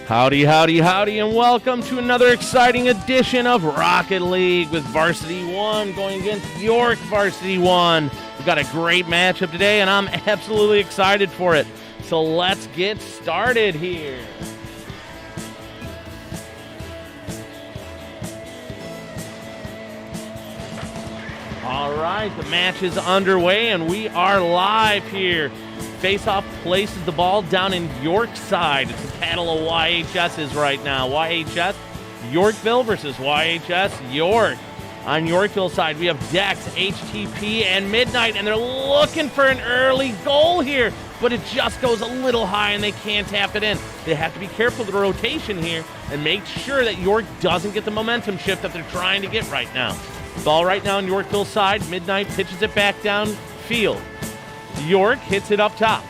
Howdy, howdy, howdy, and welcome to another exciting edition of Rocket League with Varsity 1 going against York Varsity 1. We've got a great matchup today, and I'm absolutely excited for it. So let's get started here. All right, the match is underway, and we are live here. Face-off places the ball down in York side. It's a battle of YHSs right now. YHS Yorkville versus YHS York. On Yorkville side, we have Dex, HTP, and Midnight, and they're looking for an early goal here, but it just goes a little high, and they can't tap it in. They have to be careful of the rotation here and make sure that York doesn't get the momentum shift that they're trying to get right now. Ball right now on Yorkville side. Midnight pitches it back down field. York hits it up top.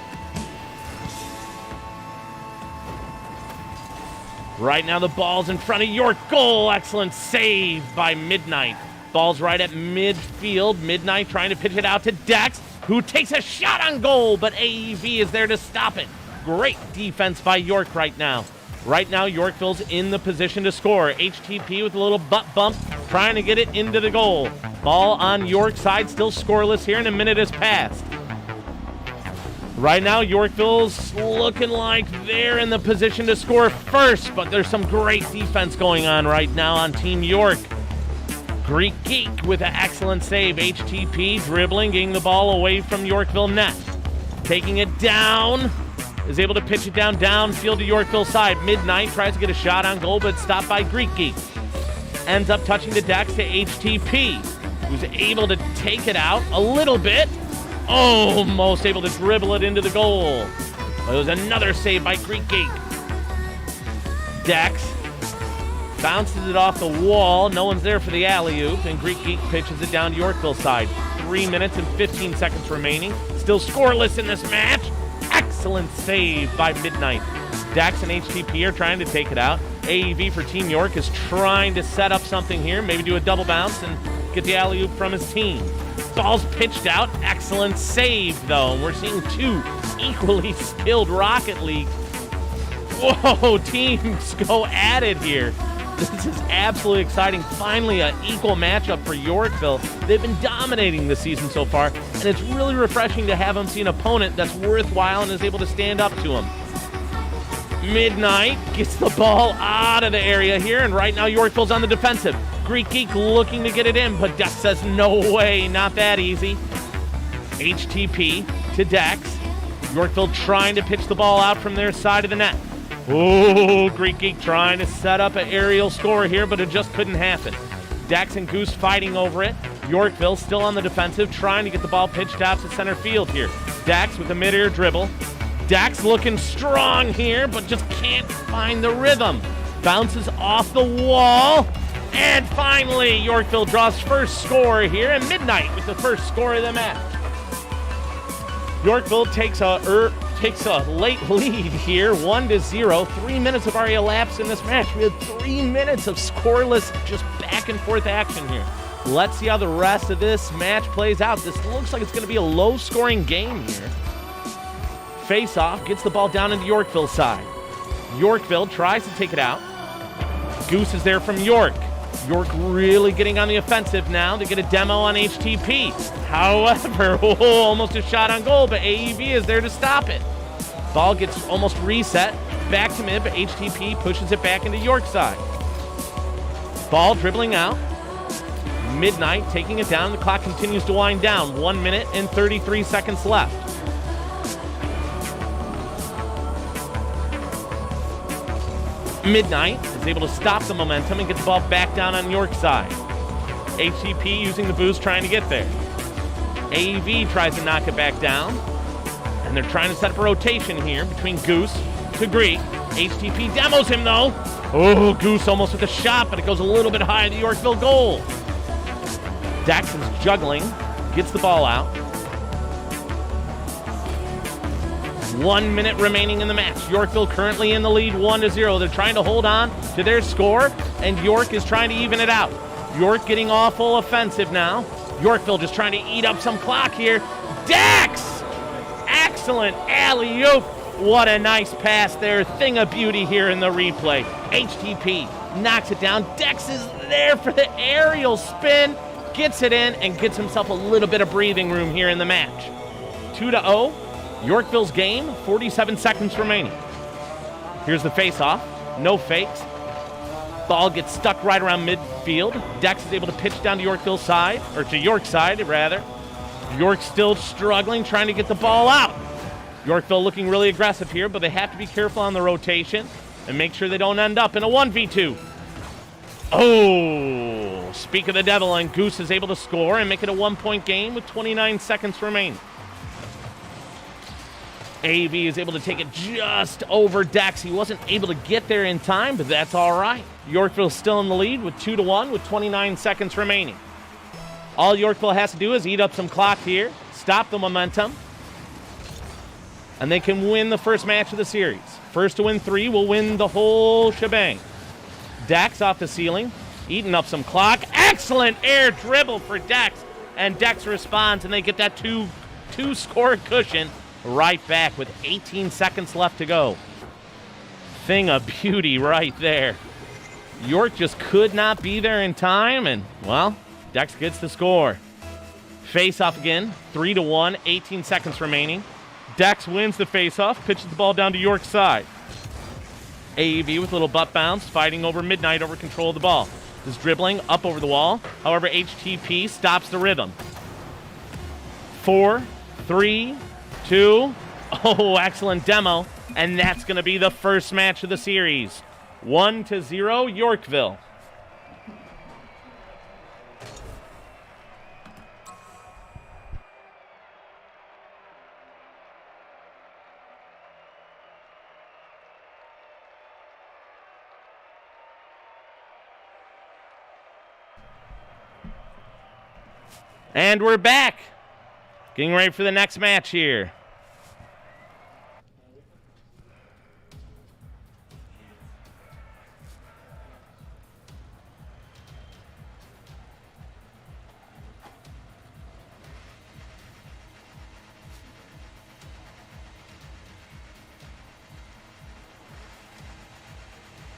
Right now the ball's in front of York. Goal! Excellent save by Midnight. Ball's right at midfield. Midnight trying to pitch it out to Dex, who takes a shot on goal, but AEV is there to stop it. Great defense by York right now. Right now, Yorkville's in the position to score. HTP with a little butt bump, trying to get it into the goal. Ball on York side, still scoreless here, and a minute has passed. Right now, Yorkville's looking like they're in the position to score first, but there's some great defense going on right now on Team York. Greek Geek with an excellent save. HTP dribbling, getting the ball away from Yorkville net. Taking it down, is able to pitch it downfield to Yorkville side. Midnight tries to get a shot on goal, but stopped by Greek Geek. Ends up touching the Dex to HTP, who's able to take it out a little bit. Almost able to dribble it into the goal. It was another save by Greek Geek. Dex bounces it off the wall. No one's there for the alley-oop, and Greek Geek pitches it down to Yorkville side. 3 minutes and 15 seconds remaining. Still scoreless in this match. Excellent save by Midnight. Dex and HTP are trying to take it out. AEV for Team York is trying to set up something here, maybe do a double bounce and get the alley-oop from his team. Ball's pitched out. Excellent save, though. We're seeing two equally skilled Rocket League. Whoa, teams go at it here. This is absolutely exciting. Finally, an equal matchup for Yorkville. They've been dominating this season so far, and it's really refreshing to have them see an opponent that's worthwhile and is able to stand up to them. Midnight gets the ball out of the area here, and right now Yorkville's on the defensive. Greek Geek looking to get it in, but Dex says no way, not that easy. HTP to Dex. Yorkville trying to pitch the ball out from their side of the net. Oh, Greek Geek trying to set up an aerial score here, but it just couldn't happen. Dex and Goose fighting over it. Yorkville still on the defensive, trying to get the ball pitched out to center field here. Dex with a mid-air dribble. Dex looking strong here, but just can't find the rhythm. Bounces off the wall. And finally, Yorkville draws first score here, and Midnight with the first score of the match. Yorkville takes a late lead here, 1-0. 3 minutes have already elapsed in this match. We had 3 minutes of scoreless, just back and forth action here. Let's see how the rest of this match plays out. This looks like it's going to be a low-scoring game here. Face-off, gets the ball down into Yorkville side. Yorkville tries to take it out. Goose is there from York. York really getting on the offensive now to get a demo on HTP. However, almost a shot on goal, but AEV is there to stop it. Ball gets almost reset. Back to mid, but HTP pushes it back into York side. Ball dribbling out. Midnight taking it down. The clock continues to wind down. 1 minute and 33 seconds left. Midnight is able to stop the momentum and get the ball back down on York side. HTP using the boost trying to get there. AEV tries to knock it back down, and they're trying to set up a rotation here between Goose to Greek. HTP demos him though. Oh, Goose almost with a shot, but it goes a little bit high at the Yorkville goal. Dex is juggling, gets the ball out. 1 minute remaining in the match. Yorkville currently in the lead 1-0. They're trying to hold on to their score, and York is trying to even it out. York getting awful offensive now. Yorkville just trying to eat up some clock here. Dex! Excellent alley-oop What a nice pass there. Thing of beauty here in the replay. HTP knocks it down. Dex is there for the aerial spin. Gets it in and gets himself a little bit of breathing room here in the match. 2-0. Yorkville's game. 47 seconds remaining. Here's the face-off. No fakes. Ball gets stuck right around midfield. Dex is able to pitch down to Yorkville's side, or to York's side, rather. York still struggling, trying to get the ball out. Yorkville looking really aggressive here, but they have to be careful on the rotation and make sure they don't end up in a 1v2. Oh, speak of the devil, and Goose is able to score and make it a 1-point game with 29 seconds remaining. AV is able to take it just over Dex. He wasn't able to get there in time, but that's all right. Yorkville's still in the lead with 2-1 with 29 seconds remaining. All Yorkville has to do is eat up some clock here, stop the momentum, and they can win the first match of the series. First to win 3 will win the whole shebang. Dex off the ceiling, eating up some clock. Excellent air dribble for Dex, and Dex responds, and they get that two-score cushion right back with 18 seconds left to go. Thing of beauty right there. York just could not be there in time, and, well, Dex gets the score. Face-off again, 3-1, 18 seconds remaining. Dex wins the face-off, pitches the ball down to York's side. AEV with a little butt bounce, fighting over Midnight over control of the ball. Is dribbling up over the wall. However, HTP stops the rhythm. 4, 3, 2. Oh, excellent demo. And that's going to be the first match of the series. 1-0, Yorkville. And we're back. Getting ready for the next match here.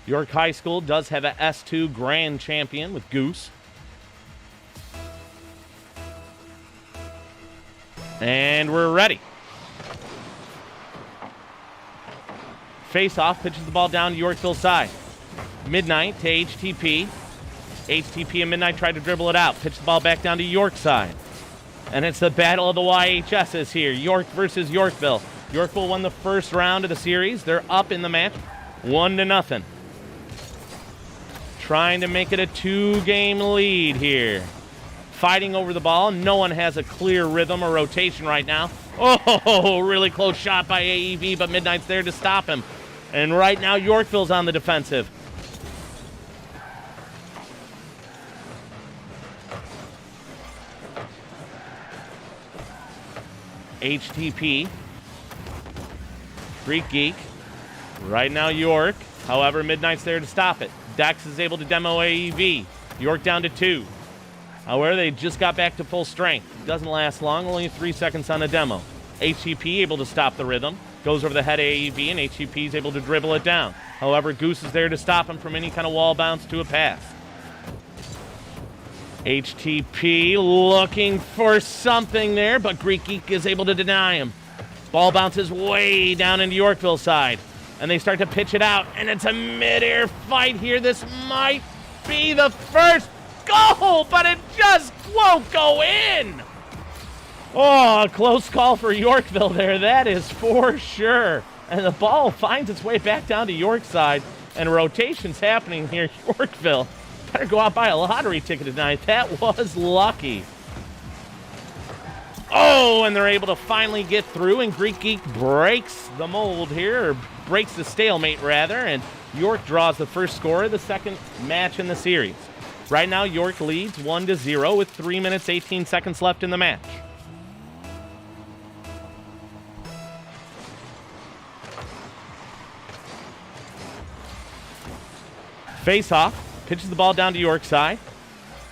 York High School does have a S2 grand champion with Goose. And we're ready. Face-off, pitches the ball down to Yorkville's side. Midnight to HTP. HTP and Midnight tried to dribble it out. Pitch the ball back down to York's side. And it's the battle of the YHSs here. York versus Yorkville. Yorkville won the first round of the series. They're up in the match, 1-0. Trying to make it a 2-game lead here. Fighting over the ball. No one has a clear rhythm or rotation right now. Oh, really close shot by AEV, but Midnight's there to stop him. And right now, Yorkville's on the defensive. HTP. Freak Geek. Right now, York. However, Midnight's there to stop it. Dex is able to demo AEV. York down to 2. However, they just got back to full strength. Doesn't last long, only 3 seconds on a demo. HTP able to stop the rhythm. Goes over the head of AEV, and HTP is able to dribble it down. However, Goose is there to stop him from any kind of wall bounce to a pass. HTP looking for something there, but Greek Geek is able to deny him. Ball bounces way down into Yorkville's side, and they start to pitch it out, and it's a mid-air fight here. This might be the first goal, but it just won't go in. Oh, a close call for Yorkville there. That is for sure. And the ball finds its way back down to York's side, and rotation's happening here. Yorkville better go out buy a lottery ticket tonight. That was lucky. Oh, and they're able to finally get through, and Greek Geek breaks the mold here, or breaks the stalemate rather, and York draws the first score of the second match in the series. Right now, York leads 1-0 with 3 minutes, 18 seconds left in the match. Face-off, pitches the ball down to York's side.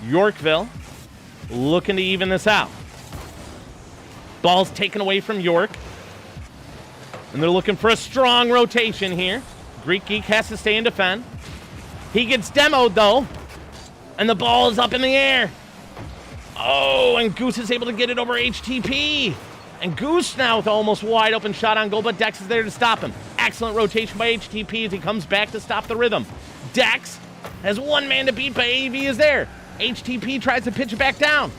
Yorkville looking to even this out. Ball's taken away from York. And they're looking for a strong rotation here. Greek Geek has to stay and defend. He gets demoed, though. And the ball is up in the air. Oh, and Goose is able to get it over HTP. And Goose now with almost wide open shot on goal, but Dex is there to stop him. Excellent rotation by HTP as he comes back to stop the rhythm. Dex has one man to beat, but AV is there. HTP tries to pitch it back down.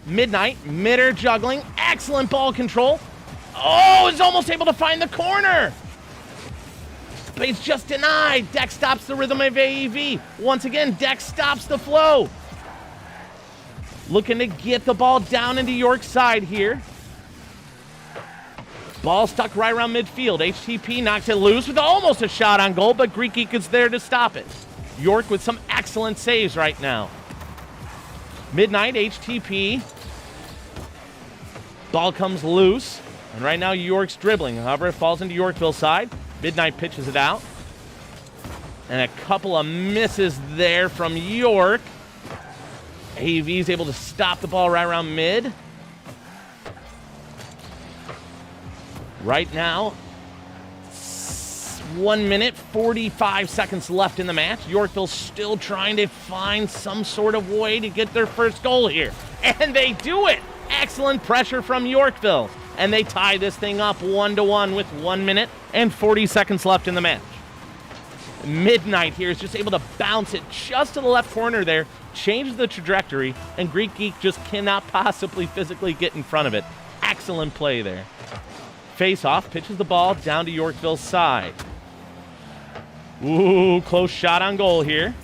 Midnight, mid-air juggling, excellent ball control. Oh, is almost able to find the corner. But he's just denied. Dex stops the rhythm of AEV. Once again, Dex stops the flow. Looking to get the ball down into York's side here. Ball stuck right around midfield. HTP knocks it loose with almost a shot on goal, but Greek Geek is there to stop it. York with some excellent saves right now. Midnight, HTP. Ball comes loose. And right now, York's dribbling. However, it falls into Yorkville's side. Midnight pitches it out. And a couple of misses there from York. AV is able to stop the ball right around mid. Right now, 1 minute, 45 seconds left in the match. Yorkville's still trying to find some sort of way to get their first goal here. And they do it! Excellent pressure from Yorkville. And they tie this thing up 1-1 with 1 minute and 40 seconds left in the match. Midnight here is just able to bounce it just to the left corner there, changes the trajectory, and Greek Geek just cannot possibly physically get in front of it. Excellent play there. Face-off, pitches the ball down to Yorkville's side. Ooh, close shot on goal here.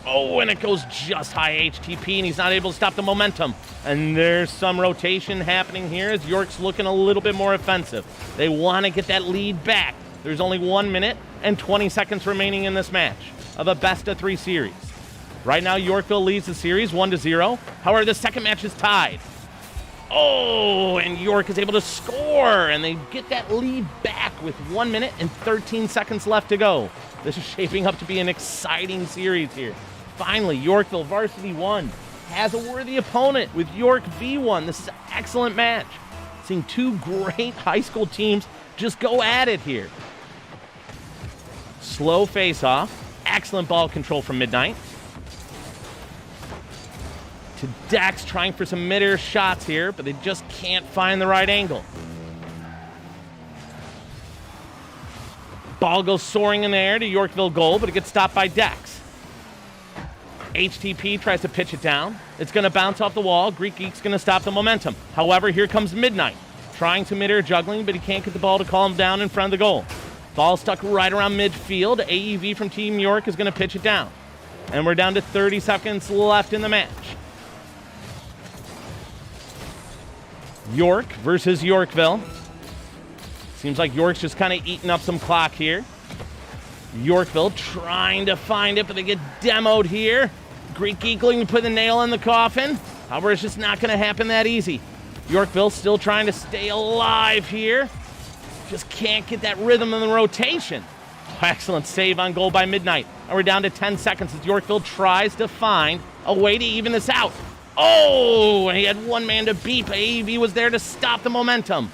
Oh, and it goes just high HTP, and he's not able to stop the momentum. And there's some rotation happening here as York's looking a little bit more offensive. They want to get that lead back. There's only 1 minute and 20 seconds remaining in this match of a best-of-3 series. Right now, Yorkville leads the series 1-0. However, the second match is tied. Oh, and York is able to score, and they get that lead back with 1 minute and 13 seconds left to go. This is shaping up to be an exciting series here. Finally, Yorkville Varsity 1 has a worthy opponent with York V1. This is an excellent match. Seeing two great high school teams just go at it here. Slow face-off. Excellent ball control from Midnight. To Dex, trying for some mid-air shots here, but they just can't find the right angle. Ball goes soaring in the air to Yorkville goal, but it gets stopped by Dex. HTP tries to pitch it down. It's going to bounce off the wall. Greek Geek's going to stop the momentum. However, here comes Midnight, trying to mid-air juggling, but he can't get the ball to calm down in front of the goal. Ball stuck right around midfield. AEV from Team York is going to pitch it down. And we're down to 30 seconds left in the match. York versus Yorkville. Seems like York's just kind of eating up some clock here. Yorkville trying to find it, but they get demoed here. Greek Geek looking to put the nail in the coffin. However, it's just not going to happen that easy. Yorkville still trying to stay alive here. Just can't get that rhythm in the rotation. Excellent save on goal by Midnight. And we're down to 10 seconds as Yorkville tries to find a way to even this out. Oh, and he had one man to beat, but AEV was there to stop the momentum.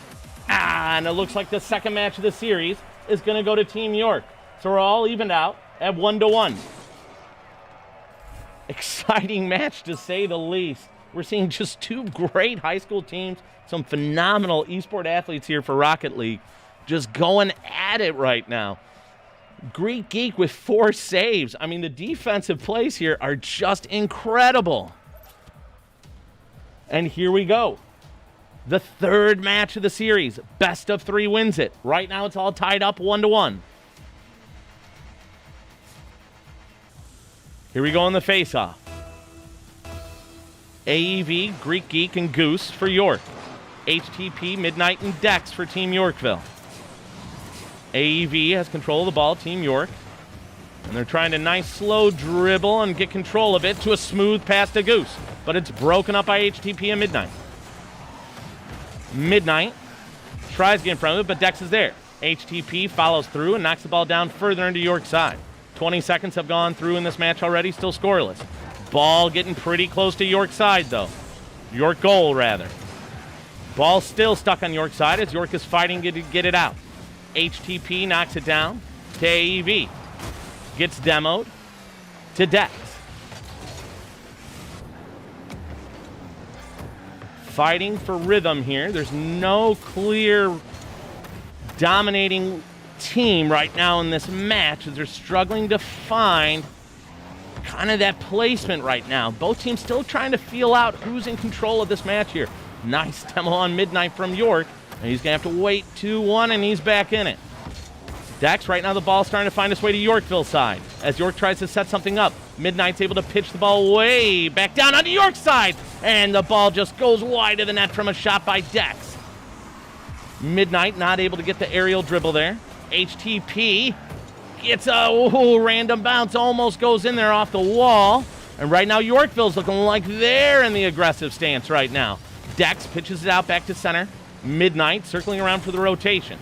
And it looks like the second match of the series is going to go to Team York. So we're all evened out at 1-1. Exciting match to say the least. We're seeing just two great high school teams, some phenomenal esport athletes here for Rocket League, just going at it right now. Greek Geek with 4 saves. I mean, the defensive plays here are just incredible. And here we go. The third match of the series. Best of 3 wins it. Right now it's all tied up 1-1. Here we go on the face-off. AEV, Greek Geek, and Goose for York. HTP, Midnight, and Dex for Team Yorkville. AEV has control of the ball, Team York. And they're trying to nice slow dribble and get control of it to a smooth pass to Goose. But it's broken up by HTP and Midnight. Midnight tries to get in front of it, but Dex is there. HTP follows through and knocks the ball down further into York's side. 20 seconds have gone through in this match already, still scoreless. Ball getting pretty close to York's side, though. York goal, rather. Ball still stuck on York's side as York is fighting to get it out. HTP knocks it down to AEV. Gets demoed to Dex. Fighting for rhythm here. There's no clear dominating team right now in this match as they're struggling to find kind of that placement right now. Both teams still trying to feel out who's in control of this match here. Nice demo on Midnight from York. And he's going to have to wait 2-1, and he's back in it. Dex, right now the ball's starting to find its way to Yorkville side as York tries to set something up. Midnight's able to pitch the ball way back down onto York's side, and the ball just goes wide of the net from a shot by Dex. Midnight not able to get the aerial dribble there. HTP gets a random bounce, almost goes in there off the wall. And right now Yorkville's looking like they're in the aggressive stance right now. Dex pitches it out back to center. Midnight circling around for the rotation.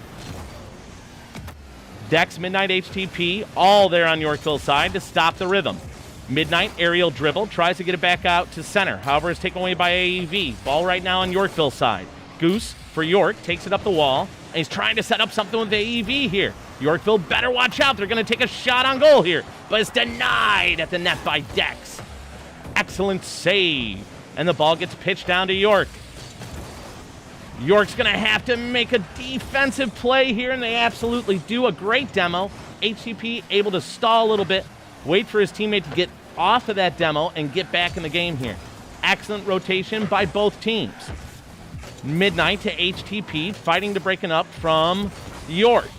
Dex, Midnight, HTP, all there on Yorkville's side to stop the rhythm. Midnight, aerial dribble, tries to get it back out to center. However, is taken away by AEV. Ball right now on Yorkville's side. Goose for York, takes it up the wall, and he's trying to set up something with AEV here. Yorkville better watch out. They're going to take a shot on goal here, but it's denied at the net by Dex. Excellent save, and the ball gets pitched down to York. York's going to have to make a defensive play here, and they absolutely do. A great demo. HTP able to stall a little bit, wait for his teammate to get off of that demo and get back in the game here. Excellent rotation by both teams. Midnight to HTP, fighting to break it up from York.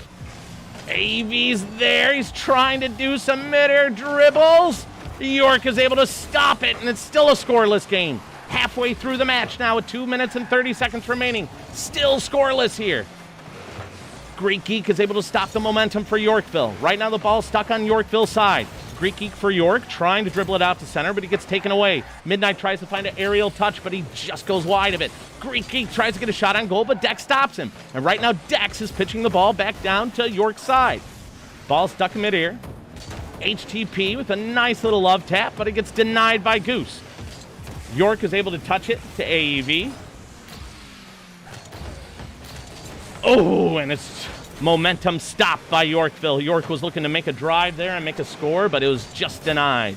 AV's there. He's trying to do some mid-air dribbles. York is able to stop it, and it's still a scoreless game. Halfway through the match now with 2 minutes and 30 seconds remaining. Still scoreless here. Greek Geek is able to stop the momentum for Yorkville. Right now the ball's stuck on Yorkville's side. Greek Geek for York, trying to dribble it out to center, but he gets taken away. Midnight tries to find an aerial touch, but he just goes wide of it. Greek Geek tries to get a shot on goal, but Dex stops him. And right now Dex is pitching the ball back down to York's side. Ball stuck in midair. HTP with a nice little love tap, but it gets denied by Goose. York is able to touch it to AEV. Oh, and it's momentum stopped by Yorkville. York was looking to make a drive there and make a score, but it was just denied.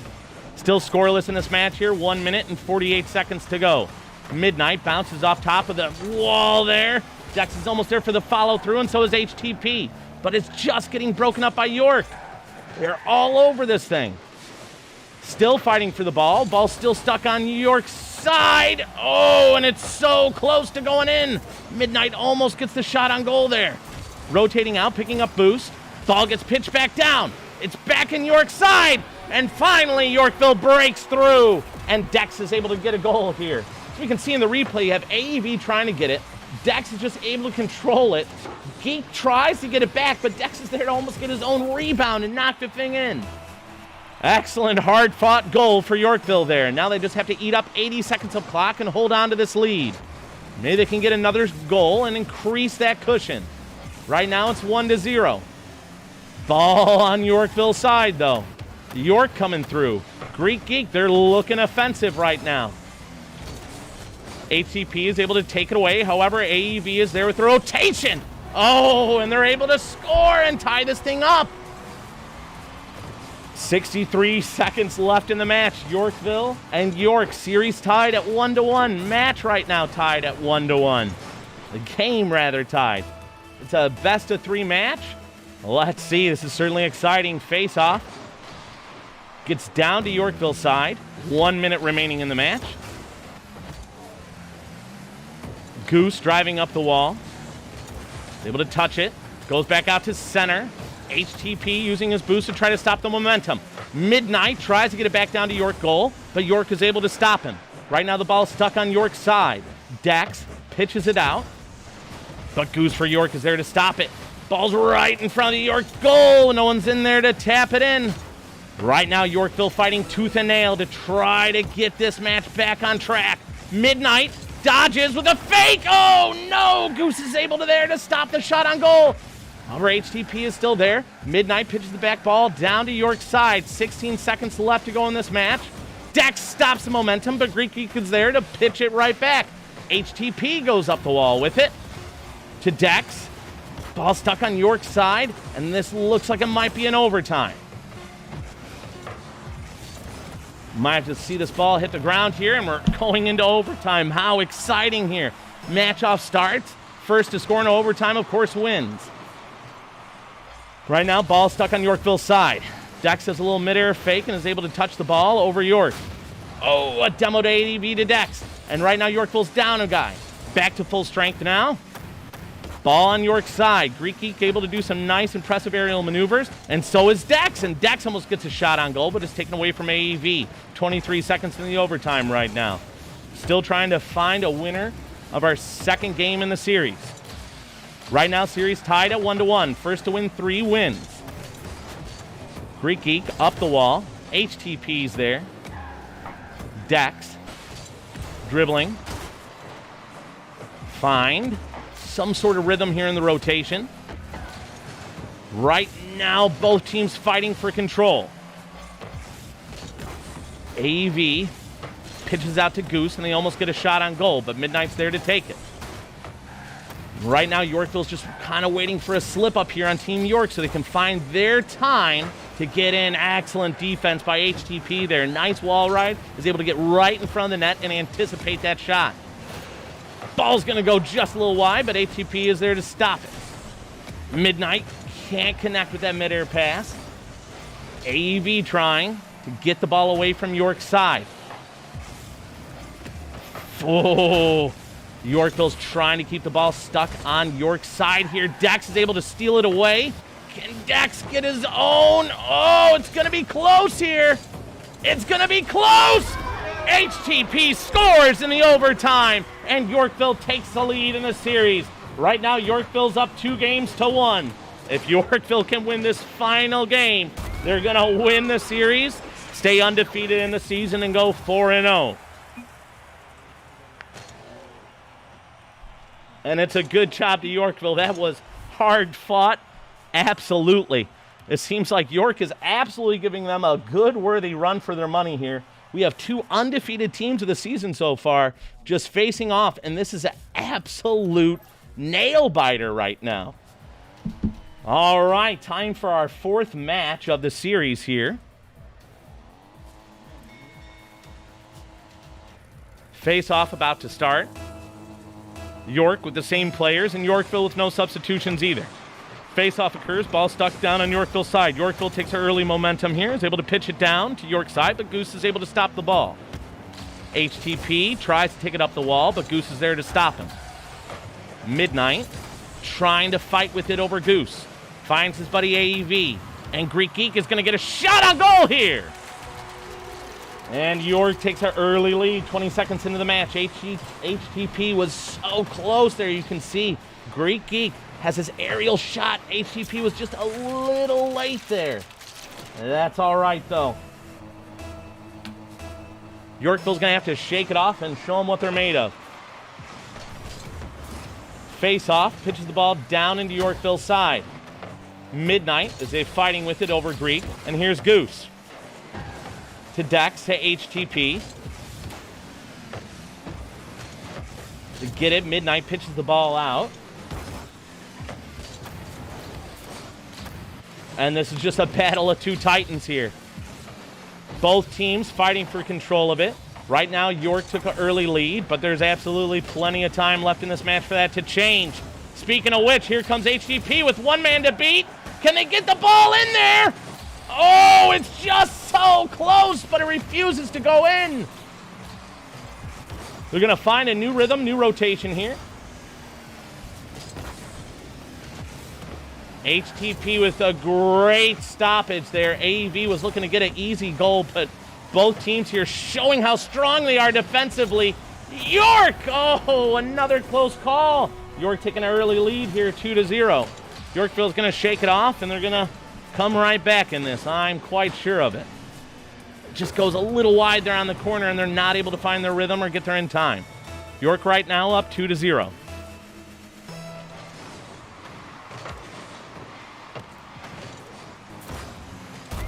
Still scoreless in this match here. 1 minute and 48 seconds to go. Midnight bounces off top of the wall there. Dex is almost there for the follow through, and so is HTP. But it's just getting broken up by York. They're all over this thing. Still fighting for the ball. Ball still stuck on York's side. Oh, and it's so close to going in. Midnight almost gets the shot on goal there. Rotating out, picking up boost. Ball gets pitched back down. It's back in York's side. And finally, Yorkville breaks through. And Dex is able to get a goal here. So we can see in the replay, you have AEV trying to get it. Dex is just able to control it. Geek tries to get it back, but Dex is there to almost get his own rebound and knock the thing in. Excellent hard-fought goal for Yorkville there. Now they just have to eat up 80 seconds of clock and hold on to this lead. Maybe they can get another goal and increase that cushion. Right now it's 1-0. Ball on Yorkville's side, though. York coming through. Greek Geek, they're looking offensive right now. HCP is able to take it away. However, AEV is there with the rotation. Oh, and they're able to score and tie this thing up. 63 seconds left in the match. Yorkville and York, series tied at 1-1. Match right now tied at 1-1. The game rather tied. It's a best-of-3 match. Let's see. This is certainly exciting. Face-off. Gets down to Yorkville's side. 1 minute remaining in the match. Goose driving up the wall. Able to touch it. Goes back out to center. HTP using his boost to try to stop the momentum. Midnight tries to get it back down to York goal, but York is able to stop him. Right now the ball's stuck on York's side. Dex pitches it out, but Goose for York is there to stop it. Ball's right in front of the York goal. No one's in there to tap it in. Right now Yorkville fighting tooth and nail to try to get this match back on track. Midnight dodges with a fake. Oh no! Goose is able to there to stop the shot on goal. However, HTP is still there. Midnight pitches the back ball down to York's side. 16 seconds left to go in this match. Dex stops the momentum, but Greek Geek is there to pitch it right back. HTP goes up the wall with it to Dex. Ball stuck on York's side, and this looks like it might be an overtime. Might have to see this ball hit the ground here, and we're going into overtime. How exciting here. Match off starts. First to score in overtime, of course, wins. Right now, ball stuck on Yorkville's side. Dex has a little midair fake and is able to touch the ball over York. Oh, a demo to ADV to Dex. And right now, Yorkville's down a guy. Back to full strength now. Ball on York's side. Greek Geek able to do some nice, impressive aerial maneuvers. And so is Dex. And Dex almost gets a shot on goal, but it's taken away from AEV. 23 seconds in the overtime right now. Still trying to find a winner of our second game in the series. Right now, series tied at 1-1. First to win 3 wins. Greek Geek up the wall. HTP's there. Dex. Dribbling. Find some sort of rhythm here in the rotation. Right now, both teams fighting for control. AEV pitches out to Goose, and they almost get a shot on goal, but Midnight's there to take it. Right now, Yorkville's just kind of waiting for a slip up here on Team York so they can find their time to get in. Excellent defense by HTP there. Nice wall ride. Is able to get right in front of the net and anticipate that shot. Ball's going to go just a little wide, but HTP is there to stop it. Midnight can't connect with that midair pass. AEV trying to get the ball away from York's side. Oh, Yorkville's trying to keep the ball stuck on York's side here. Dex is able to steal it away. Can Dex get his own? Oh, it's going to be close here. It's going to be close. HTP scores in the overtime, and Yorkville takes the lead in the series. Right now, Yorkville's up 2-1. If Yorkville can win this final game, they're going to win the series, stay undefeated in the season, and go 4-0. And it's a good job to Yorkville. That was hard fought. Absolutely. It seems like York is absolutely giving them a good, worthy run for their money here. We have 2 undefeated teams of the season so far just facing off, and this is an absolute nail-biter right now. All right, time for our 4th match of the series here. Face-off about to start. York with the same players, and Yorkville with no substitutions either. Face-off occurs, ball stuck down on Yorkville's side. Yorkville takes early momentum here, is able to pitch it down to York's side, but Goose is able to stop the ball. HTP tries to take it up the wall, but Goose is there to stop him. Midnight trying to fight with it over Goose. Finds his buddy AEV, and Greek Geek is going to get a shot on goal here. And York takes an early lead, 20 seconds into the match. HTP was so close there, you can see. Greek Geek has his aerial shot. HTP was just a little late there. That's all right, though. Yorkville's going to have to shake it off and show them what they're made of. Face-off, pitches the ball down into Yorkville's side. Midnight is they fighting with it over Greek, and here's Goose. To Dex, to HTP. To get it, Midnight pitches the ball out. And this is just a battle of 2 titans here. Both teams fighting for control of it. Right now, York took an early lead, but there's absolutely plenty of time left in this match for that to change. Speaking of which, here comes HTP with 1 man to beat. Can they get the ball in there? Oh, it's just so close, but it refuses to go in. They're going to find a new rhythm, new rotation here. HTP with a great stoppage there. AEV was looking to get an easy goal, but both teams here showing how strong they are defensively. York! Oh, another close call. York taking an early lead here, 2-0. Yorkville's going to shake it off, and they're going to come right back in this. I'm quite sure of it. It just goes a little wide there on the corner, and they're not able to find their rhythm or get there in time. York right now up 2-0.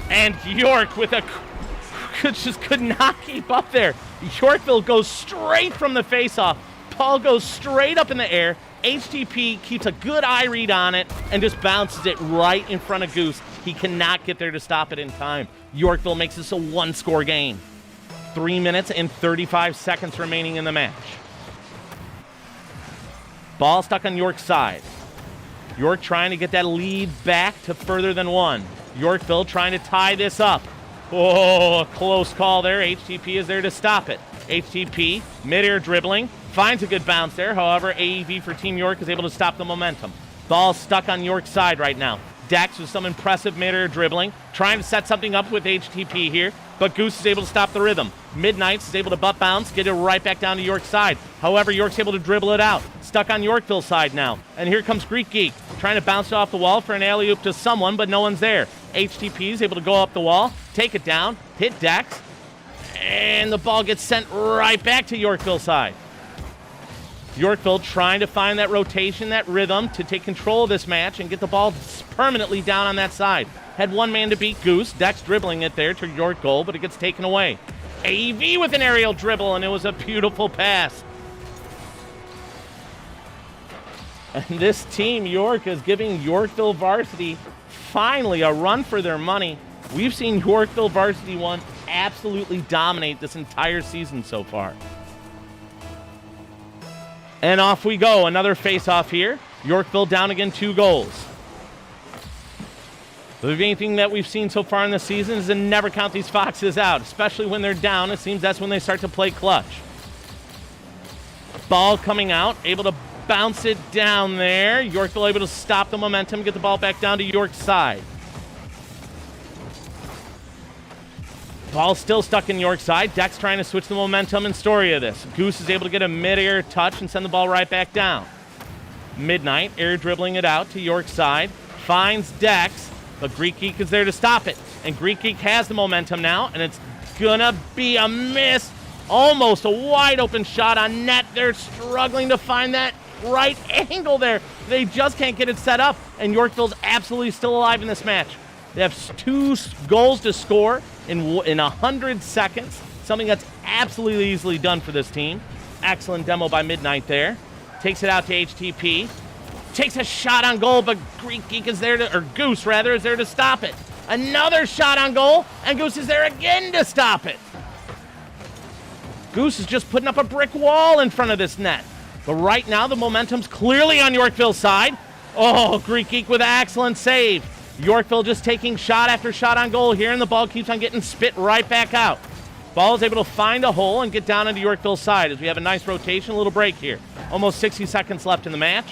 And York with a just could not keep up there. Yorkville goes straight from the face-off. Ball goes straight up in the air. HTP keeps a good eye read on it and just bounces it right in front of Goose. He cannot get there to stop it in time. Yorkville makes this a one-score game. 3 minutes and 35 seconds remaining in the match. Ball stuck on York's side. York trying to get that lead back to further than one. Yorkville trying to tie this up. Oh, a close call there. HTP is there to stop it. HTP, mid-air dribbling, finds a good bounce there. However, AEV for Team York is able to stop the momentum. Ball stuck on York's side right now. Dex with some impressive mid-air dribbling, trying to set something up with HTP here, but Goose is able to stop the rhythm. Midnights is able to butt bounce, get it right back down to York's side. However, York's able to dribble it out. Stuck on Yorkville's side now. And here comes Greek Geek, trying to bounce it off the wall for an alley-oop to someone, but no one's there. HTP is able to go up the wall, take it down, hit Dex, and the ball gets sent right back to Yorkville's side. Yorkville trying to find that rotation, that rhythm to take control of this match and get the ball permanently down on that side. Had one man to beat Goose. Dex dribbling it there to York goal, but it gets taken away. AEV with an aerial dribble, and it was a beautiful pass. And this team, York, is giving Yorkville Varsity finally a run for their money. We've seen Yorkville Varsity 1 absolutely dominate this entire season so far. And off we go. Another face-off here. Yorkville down again 2 goals. The main thing that we've seen so far in the season is to never count these Foxes out, especially when they're down. It seems that's when they start to play clutch. Ball coming out, able to bounce it down there. Yorkville able to stop the momentum, get the ball back down to York's side. Ball still stuck in York's side. Dex trying to switch the momentum and story of this. Goose is able to get a mid-air touch and send the ball right back down. Midnight, air dribbling it out to York's side. Finds Dex, but Greek Geek is there to stop it. And Greek Geek has the momentum now, and it's gonna be a miss. Almost a wide open shot on net. They're struggling to find that right angle there. They just can't get it set up, and Yorkville's absolutely still alive in this match. They have 2 goals to score in 100 seconds, something that's absolutely easily done for this team. Excellent demo by Midnight there. Takes it out to HTP. Takes a shot on goal, but Greek Geek is there to, or Goose rather, is there to stop it. Another shot on goal, and Goose is there again to stop it. Goose is just putting up a brick wall in front of this net. But right now, the momentum's clearly on Yorkville's side. Oh, Greek Geek with an excellent save. Yorkville just taking shot after shot on goal here, and the ball keeps on getting spit right back out. Ball is able to find a hole and get down into Yorkville's side as we have a nice rotation, a little break here. Almost 60 seconds left in the match.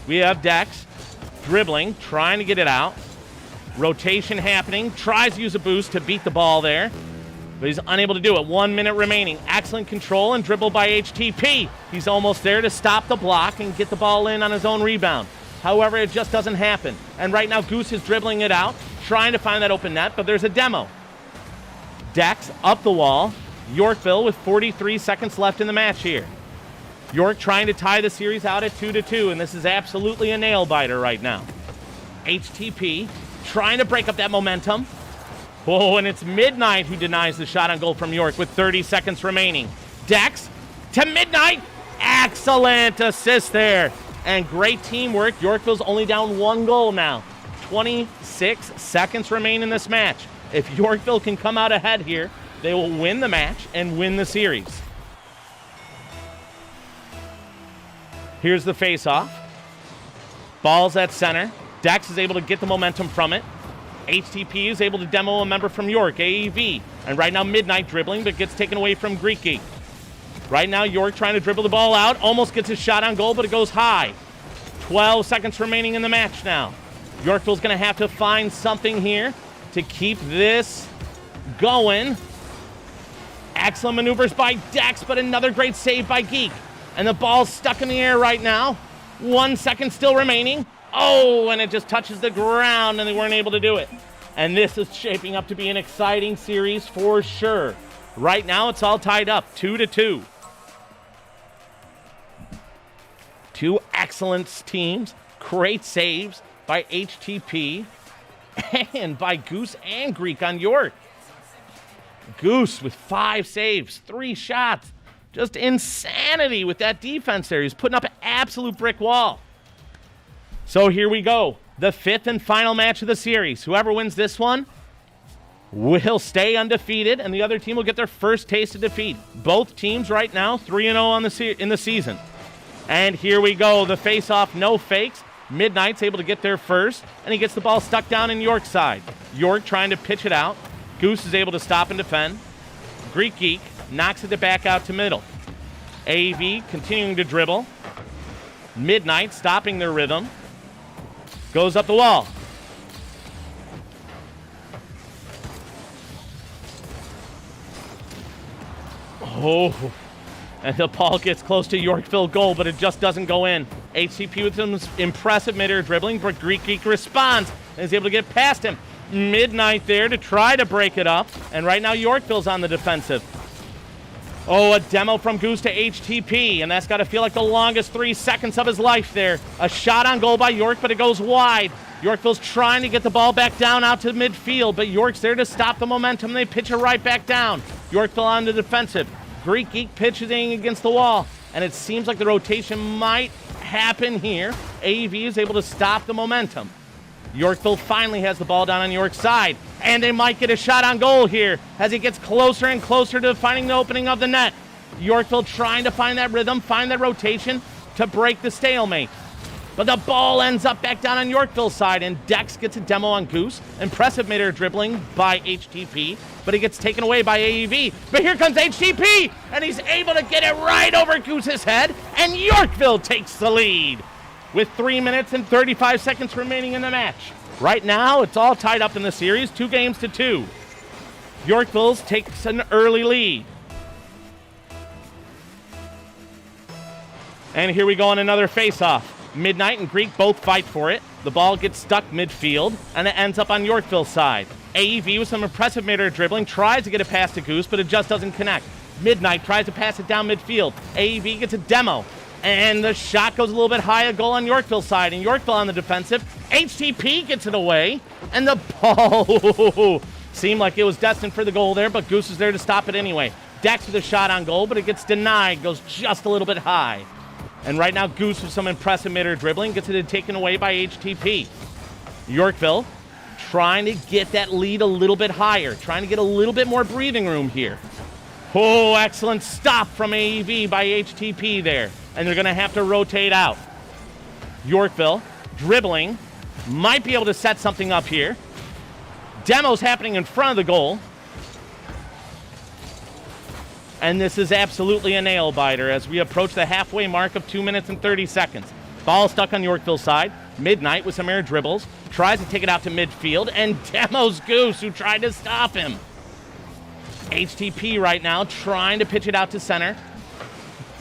We have Dex dribbling, trying to get it out. Rotation happening, tries to use a boost to beat the ball there, but he's unable to do it. 1 minute remaining. Excellent control and dribble by HTP. He's almost there to stop the block and get the ball in on his own rebound. However, it just doesn't happen. And right now, Goose is dribbling it out, trying to find that open net, but there's a demo. Dex up the wall. Yorkville with 43 seconds left in the match here. York trying to tie the series out at 2-2, and this is absolutely a nail-biter right now. HTP trying to break up that momentum. Oh, and it's Midnight who denies the shot on goal from York with 30 seconds remaining. Dex to Midnight. Excellent assist there. And great teamwork. Yorkville's only down 1 goal now. 26 seconds remain in this match. If Yorkville can come out ahead here, they will win the match and win the series. Here's the face-off. Ball's at center. Dex is able to get the momentum from it. HTP is able to demo a member from York, AEV. And right now, Midnight dribbling, but gets taken away from Greek Geek. Right now, York trying to dribble the ball out. Almost gets his shot on goal, but it goes high. 12 seconds remaining in the match now. Yorkville's going to have to find something here to keep this going. Excellent maneuvers by Dex, but another great save by Geek. And the ball's stuck in the air right now. 1 second still remaining. Oh, and it just touches the ground, and they weren't able to do it. And this is shaping up to be an exciting series for sure. Right now, it's all tied up, 2-2. 2 excellent teams. Great saves by HTP and by Goose and Greek on York. Goose with 5 saves, 3 shots. Just insanity with that defense there. He's putting up an absolute brick wall. So here we go. The 5th and final match of the series. Whoever wins this one will stay undefeated, and the other team will get their first taste of defeat. Both teams right now 3-0 in the season. And here we go. The face-off, no fakes. Midnight's able to get there first, and he gets the ball stuck down in York's side. York trying to pitch it out. Goose is able to stop and defend. Greek Geek knocks it back out to middle. AAV continuing to dribble. Midnight stopping their rhythm. Goes up the wall. Oh, and the ball gets close to Yorkville goal, but it just doesn't go in. HTP with some impressive mid-air dribbling, but Greek Geek responds and is able to get past him. Midnight there to try to break it up, and right now Yorkville's on the defensive. Oh, a demo from Goose to HTP, and that's got to feel like the longest 3 seconds of his life there. A shot on goal by York, but it goes wide. Yorkville's trying to get the ball back down out to midfield, but York's there to stop the momentum. They pitch it right back down. Yorkville on the defensive. Greek Geek pitching against the wall, and it seems like the rotation might happen here. AEV is able to stop the momentum. Yorkville finally has the ball down on York's side, and they might get a shot on goal here as he gets closer and closer to finding the opening of the net. Yorkville trying to find that rhythm, find that rotation to break the stalemate. But the ball ends up back down on Yorkville's side, and Dex gets a demo on Goose. Impressive mid-air dribbling by HTP, but he gets taken away by AEV. But here comes HTP, and he's able to get it right over Goose's head, and Yorkville takes the lead with 3 minutes and 35 seconds remaining in the match. Right now, it's all tied up in the series, 2-2. Yorkville takes an early lead. And here we go on another face-off. Midnight and Greek both fight for it. The ball gets stuck midfield, and it ends up on Yorkville's side. AEV with some impressive mid-air dribbling tries to get it past to Goose, but it just doesn't connect. Midnight tries to pass it down midfield. AEV gets a demo, and the shot goes a little bit high, a goal on Yorkville's side, and Yorkville on the defensive. HTP gets it away, and the ball seemed like it was destined for the goal there, but Goose is there to stop it anyway. Dex with a shot on goal, but it gets denied, goes just a little bit high. And right now, Goose with some impressive mid-air dribbling gets it taken away by HTP. Yorkville trying to get that lead a little bit higher, trying to get a little bit more breathing room here. Oh, excellent stop from AEV by HTP there. And they're going to have to rotate out. Yorkville dribbling, might be able to set something up here. Demo's happening in front of the goal. And this is absolutely a nail-biter as we approach the halfway mark of 2 minutes and 30 seconds. Ball stuck on Yorkville's side. Midnight with some air dribbles. Tries to take it out to midfield. And Demo's Goose, who tried to stop him. HTP right now trying to pitch it out to center.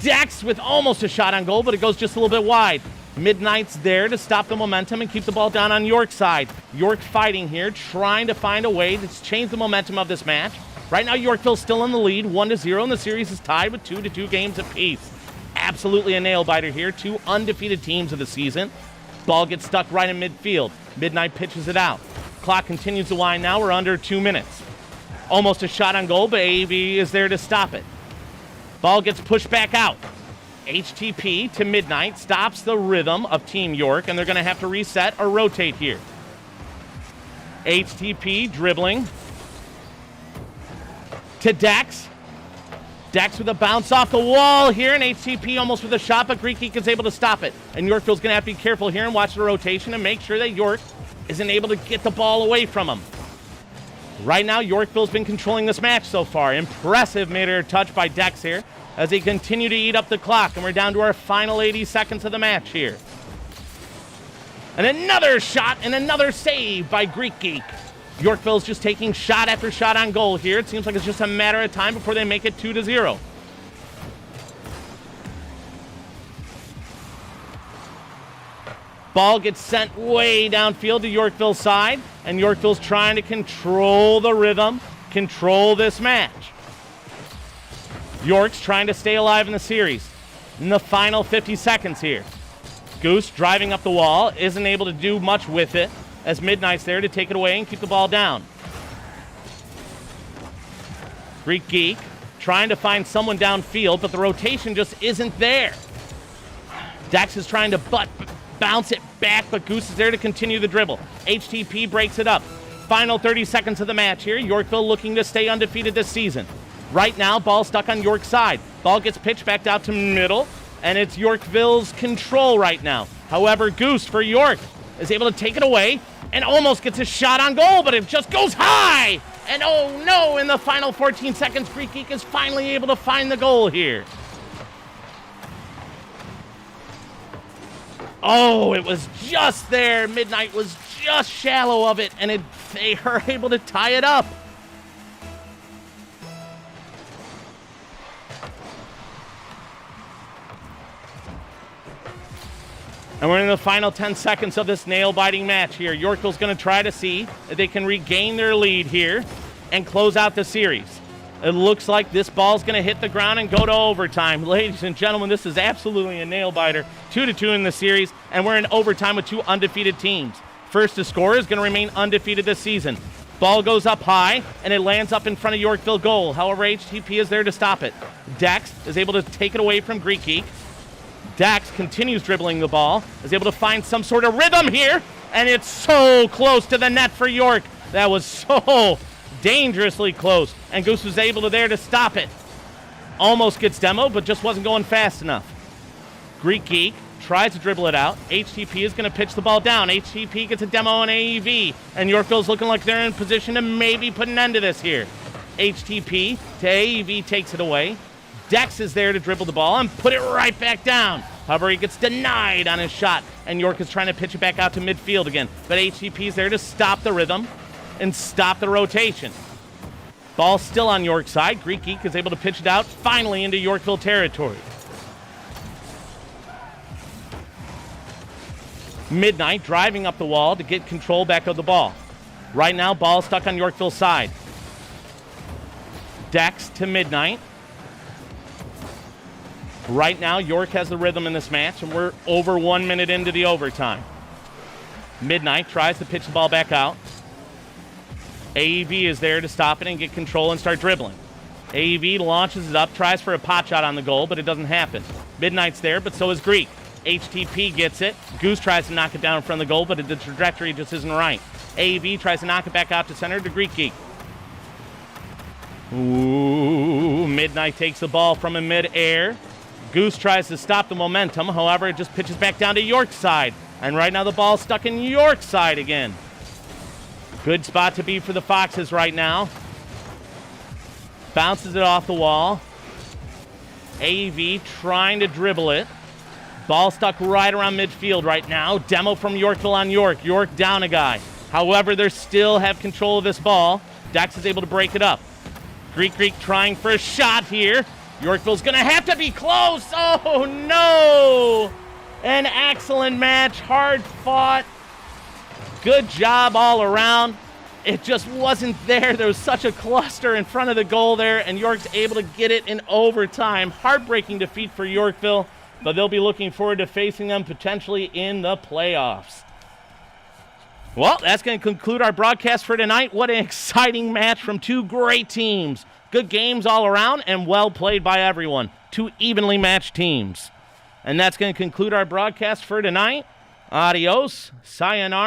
Dex with almost a shot on goal, but it goes just a little bit wide. Midnight's there to stop the momentum and keep the ball down on York's side. York fighting here, trying to find a way to change the momentum of this match. Right now, Yorkville's still in the lead, 1-0, and the series is tied with 2-2 games apiece. Absolutely a nail-biter here. 2 undefeated teams of the season. Ball gets stuck right in midfield. Midnight pitches it out. Clock continues to wind now. We're under 2 minutes. Almost a shot on goal, but AV is there to stop it. Ball gets pushed back out. HTP to Midnight stops the rhythm of Team York, and they're going to have to reset or rotate here. HTP dribbling to Dex. Dex with a bounce off the wall here, and HTP almost with a shot, but Greek Geek is able to stop it. And Yorkville's going to have to be careful here and watch the rotation and make sure that York isn't able to get the ball away from him. Right now, Yorkville's been controlling this match so far. Impressive mid-air touch by Dex here as they continue to eat up the clock, and we're down to our final 80 seconds of the match here. And another shot and another save by Greek Geek. Yorkville's just taking shot after shot on goal here. It seems like it's just a matter of time before they make it 2-0. Ball gets sent way downfield to Yorkville's side, and Yorkville's trying to control the rhythm, control this match. York's trying to stay alive in the series. In the final 50 seconds here. Goose driving up the wall, isn't able to do much with it, as Midnight's there to take it away and keep the ball down. Greek Geek trying to find someone downfield, but the rotation just isn't there. Dex is trying to bounce it back, but Goose is there to continue the dribble. HTP breaks it up. Final 30 seconds of the match here. Yorkville looking to stay undefeated this season. Right now, ball stuck on York's side. Ball gets pitched back out to middle, and it's Yorkville's control right now. However, Goose for York is able to take it away and almost gets a shot on goal, but it just goes high. And oh no, in the final 14 seconds, Greek Geek is finally able to find the goal here. Oh, it was just there. Midnight was just shallow of it, and they are able to tie it up. And we're in the final 10 seconds of this nail-biting match here. Yorkville's going to try to see if they can regain their lead here and close out the series. It looks like this ball's going to hit the ground and go to overtime. Ladies and gentlemen, this is absolutely a nail-biter. 2-2 in the series, and we're in overtime with two undefeated teams. First to score is going to remain undefeated this season. Ball goes up high, and it lands up in front of Yorkville goal. However, HTP is there to stop it. Dex is able to take it away from Greek Geek. Dax continues dribbling the ball, is able to find some sort of rhythm here, and it's so close to the net for York. That was so dangerously close, and Goose was able to there to stop it. Almost gets demoed, but just wasn't going fast enough. Greek Geek tries to dribble it out. HTP is going to pitch the ball down. HTP gets a demo on AEV, and Yorkville's looking like they're in position to maybe put an end to this here. HTP to AEV takes it away. Dex is there to dribble the ball and put it right back down. However, he gets denied on his shot, and York is trying to pitch it back out to midfield again. But HTP is there to stop the rhythm and stop the rotation. Ball still on York's side. Greek Geek is able to pitch it out finally into Yorkville territory. Midnight driving up the wall to get control back of the ball. Right now, ball stuck on Yorkville's side. Dex to Midnight. Right now, York has the rhythm in this match, and we're over 1 minute into the overtime. Midnight tries to pitch the ball back out. AEV is there to stop it and get control and start dribbling. AEV launches it up, tries for a pot shot on the goal, but it doesn't happen. Midnight's there, but so is Greek. HTP gets it. Goose tries to knock it down in front of the goal, but the trajectory just isn't right. AEV tries to knock it back out to center to Greek Geek. Ooh, Midnight takes the ball from in mid-air. Goose tries to stop the momentum. However, it just pitches back down to York's side. And right now the ball's stuck in York's side again. Good spot to be for the Foxes right now. Bounces it off the wall. AEV trying to dribble it. Ball stuck right around midfield right now. Demo from Yorkville on York. York down a guy. However, they still have control of this ball. Dax is able to break it up. Greek trying for a shot here. Yorkville's going to have to be close. Oh, no. An excellent match. Hard fought. Good job all around. It just wasn't there. There was such a cluster in front of the goal there, and York's able to get it in overtime. Heartbreaking defeat for Yorkville, but they'll be looking forward to facing them potentially in the playoffs. Well, that's going to conclude our broadcast for tonight. What an exciting match from two great teams. Good games all around and well played by everyone. Two evenly matched teams. And that's going to conclude our broadcast for tonight. Adios. Sayonara.